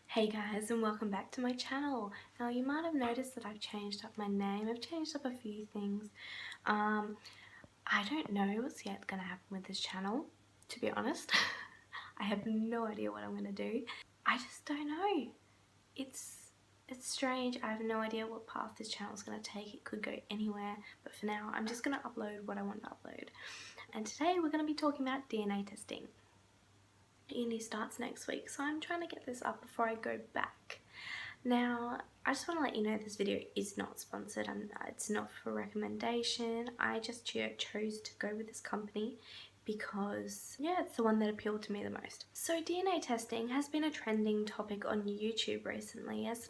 Hey guys, and welcome back to my channel. Now you might have noticed that I've changed up my name, I've changed up a few things. I don't know what's yet going to happen with this channel, to be honest. I have no idea what I'm going to do. I just don't know. It's strange. I have no idea what path this channel is going to take. It could go anywhere, but for now I'm just going to upload what I want to upload. And today we're going to be talking about DNA testing. Uni starts next week, so I'm trying to get this up before I go back. Now, I just want to let you know this video is not sponsored. It's not for recommendation. I just chose to go with this company because, yeah, it's the one that appealed to me the most. So DNA testing has been a trending topic on YouTube recently, as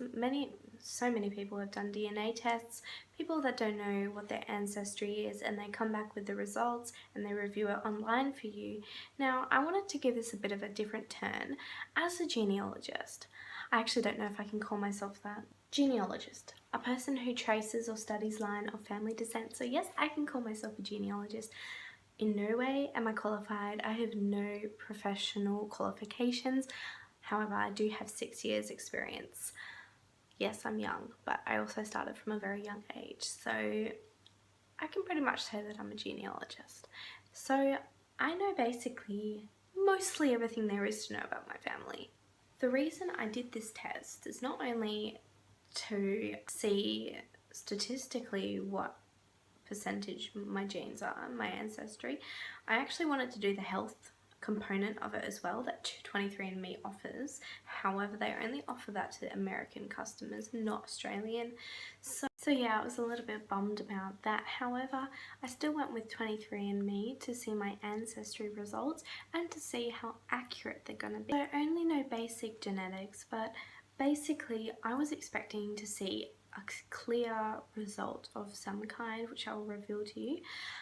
so many people have done DNA tests, people that don't know what their ancestry is, and they come back with the results and they review it online for you. Now, I wanted to give this a bit of a different turn. As a genealogist, I actually don't know if I can call myself that. Genealogist, a person who traces or studies line of family descent. So yes, I can call myself a genealogist. In no way am I qualified. I have no professional qualifications. However, I do have 6 years experience. Yes, I'm young, but I also started from a very young age. So I can pretty much say that I'm a genealogist. So I know basically mostly everything there is to know about my family. The reason I did this test is not only to see statistically what percentage my genes are, my ancestry. I actually wanted to do the health component of it as well that 23andMe offers. However, they only offer that to American customers, not Australian. So yeah, I was a little bit bummed about that. However, I still went with 23andMe to see my ancestry results and to see how accurate they're going to be. So I only know basic genetics, but basically I was expecting to see a clear result of some kind, which I will reveal to you.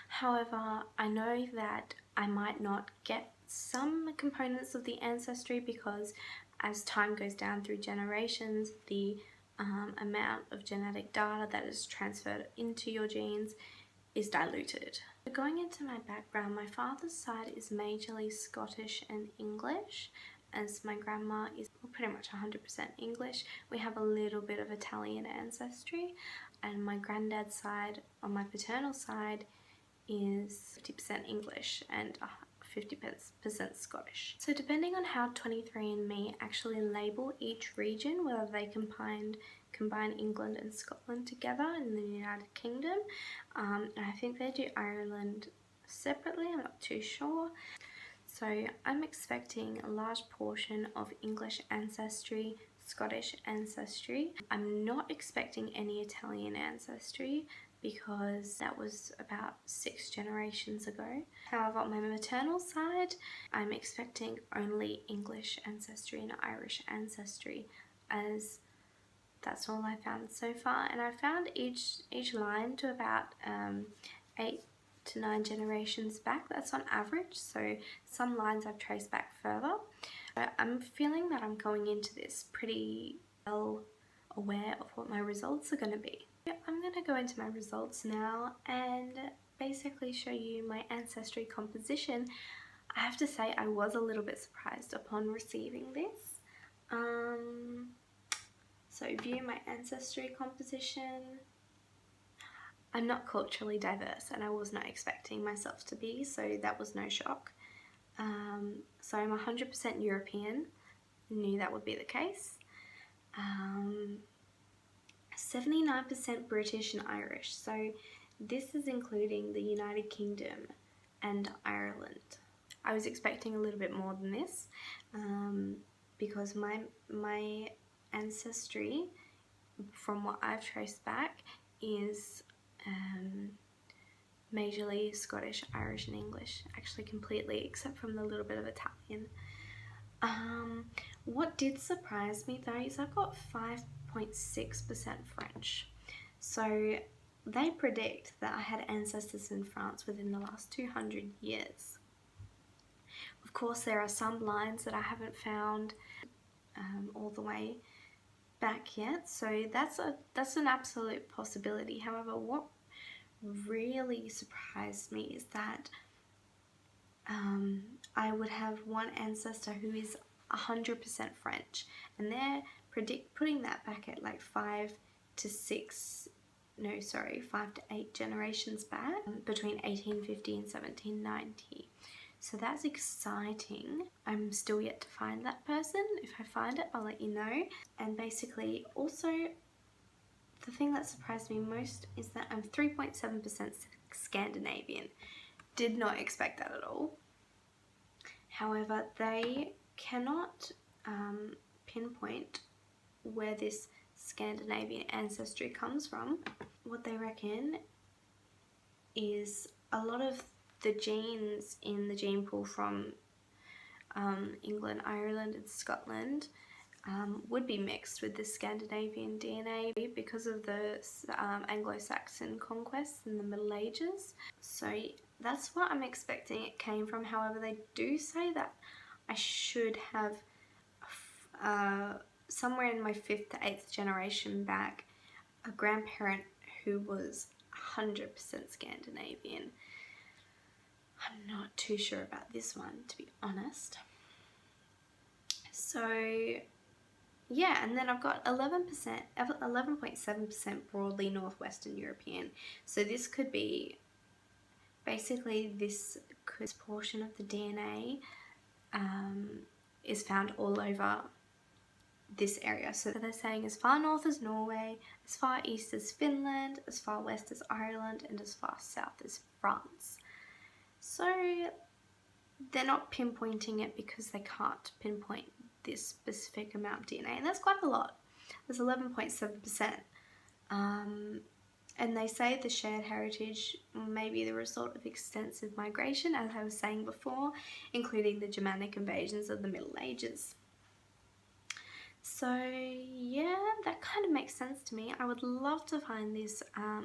However, I know that I might not get some components of the ancestry because as time goes down through generations, the amount of genetic data that is transferred into your genes is diluted. Going into my background, my father's side is majorly Scottish and English, as my grandma is pretty much 100% English. We have a little bit of Italian ancestry, and my granddad's side, on my paternal side, is 50% English and 50% Scottish. So depending on how 23andMe actually label each region, whether they combine England and Scotland together in the United Kingdom, I think they do Ireland separately, I'm not too sure. So I'm expecting a large portion of English ancestry, Scottish ancestry. I'm not expecting any Italian ancestry because that was about 6 generations ago. However, on my maternal side, I'm expecting only English ancestry and Irish ancestry, as that's all I found so far. And I found each line to about 8 to 9 generations back. That's on average, so some lines I've traced back further. I'm feeling that I'm going into this pretty well aware of what my results are going to be. I'm going to go into my results now and basically show you my ancestry composition. I have to say I was a little bit surprised upon receiving this. So view my ancestry composition. I'm not culturally diverse, and I was not expecting myself to be, so that was no shock. So I'm 100% European, knew that would be the case. 79% British and Irish, so this is including the United Kingdom and Ireland. I was expecting a little bit more than this because my ancestry, from what I've traced back, is majorly Scottish, Irish and English, actually completely, except from the little bit of Italian. What did surprise me though is I got 5.6% French. So they predict that I had ancestors in France within the last 200 years. Of course, there are some lines that I haven't found all the way back yet, so that's an absolute possibility. However, what really surprised me is that I would have one ancestor who is 100% French, and they're putting that back at like 5 to 8 generations back, between 1850 and 1790. So that's exciting. I'm still yet to find that person. If I find it, I'll let you know. And basically, also, the thing that surprised me most is that I'm 3.7% Scandinavian. Did not expect that at all. However, they cannot pinpoint where this Scandinavian ancestry comes from. What they reckon is a lot of the genes in the gene pool from England, Ireland and Scotland would be mixed with the Scandinavian DNA because of the Anglo-Saxon conquests in the Middle Ages. So that's what I'm expecting it came from. However, they do say that I should have somewhere in my 5th to 8th generation back a grandparent who was 100% Scandinavian. I'm not too sure about this one, to be honest. So yeah, and then I've got 11.7% broadly Northwestern European. So this could be, basically this portion of the DNA is found all over this area. So they're saying as far north as Norway, as far east as Finland, as far west as Ireland, and as far south as France. So they're not pinpointing it because they can't pinpoint this specific amount of DNA, and that's quite a lot. There's 11.7%. And they say the shared heritage may be the result of extensive migration, as I was saying before, including the Germanic invasions of the Middle Ages. So yeah, that kind of makes sense to me. I would love to find this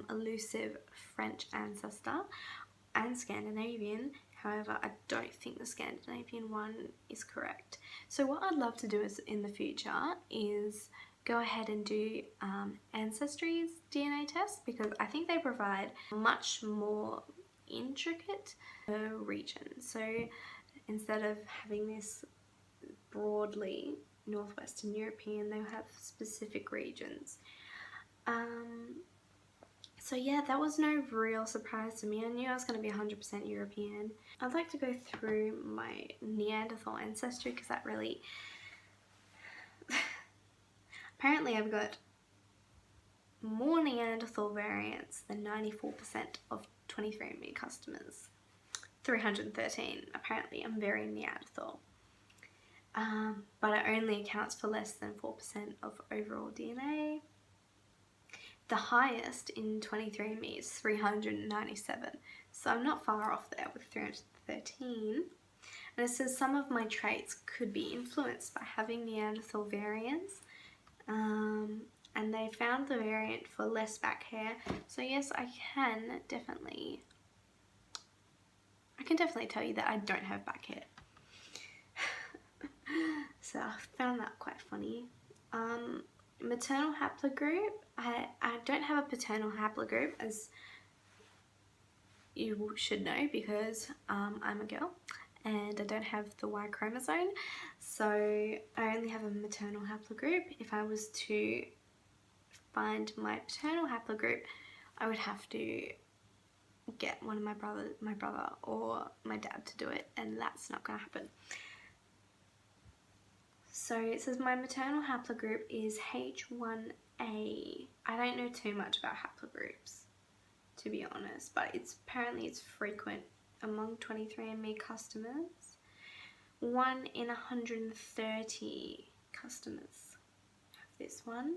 elusive French ancestor and Scandinavian. However, I don't think the Scandinavian one is correct. So what I'd love to do is in the future is go ahead and do Ancestry's DNA test, because I think they provide much more intricate region. So instead of having this broadly Northwestern European, they'll have specific regions. So yeah, that was no real surprise to me. I knew I was going to be 100% European. I'd like to go through my Neanderthal ancestry because that really... Apparently I've got more Neanderthal variants than 94% of 23andMe customers. 313. Apparently I'm very Neanderthal. But it only accounts for less than 4% of overall DNA. The highest in 23andMe is 397, so I'm not far off there with 313. And it says some of my traits could be influenced by having Neanderthal variants, and they found the variant for less back hair. So yes, I can definitely tell you that I don't have back hair. So I found that quite funny. Maternal haplogroup, I don't have a paternal haplogroup, as you should know, because I'm a girl and I don't have the Y chromosome, so I only have a maternal haplogroup. If I was to find my paternal haplogroup, I would have to get one of my brother or my dad to do it, and that's not going to happen. So it says my maternal haplogroup is H1A. I don't know too much about haplogroups, to be honest, but apparently it's frequent among 23andMe customers. 1 in 130 customers have this one.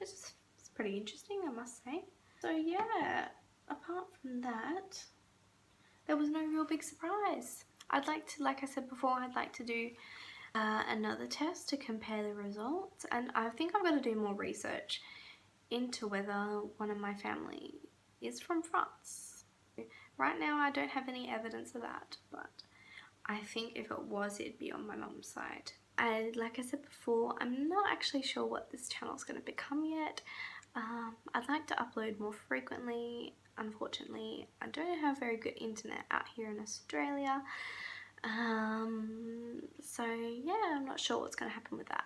It's pretty interesting, I must say. So yeah, apart from that, there was no real big surprise. I'd like to, like I said before, I'd like to do another test to compare the results, and I think I've got to do more research into whether one of my family is from France. Right now I don't have any evidence of that, but I think if it was, it'd be on my mum's side. And like I said before, I'm not actually sure what this channel is going to become yet. I'd like to upload more frequently. Unfortunately, I don't have very good internet out here in Australia. So yeah, I'm not sure what's going to happen with that.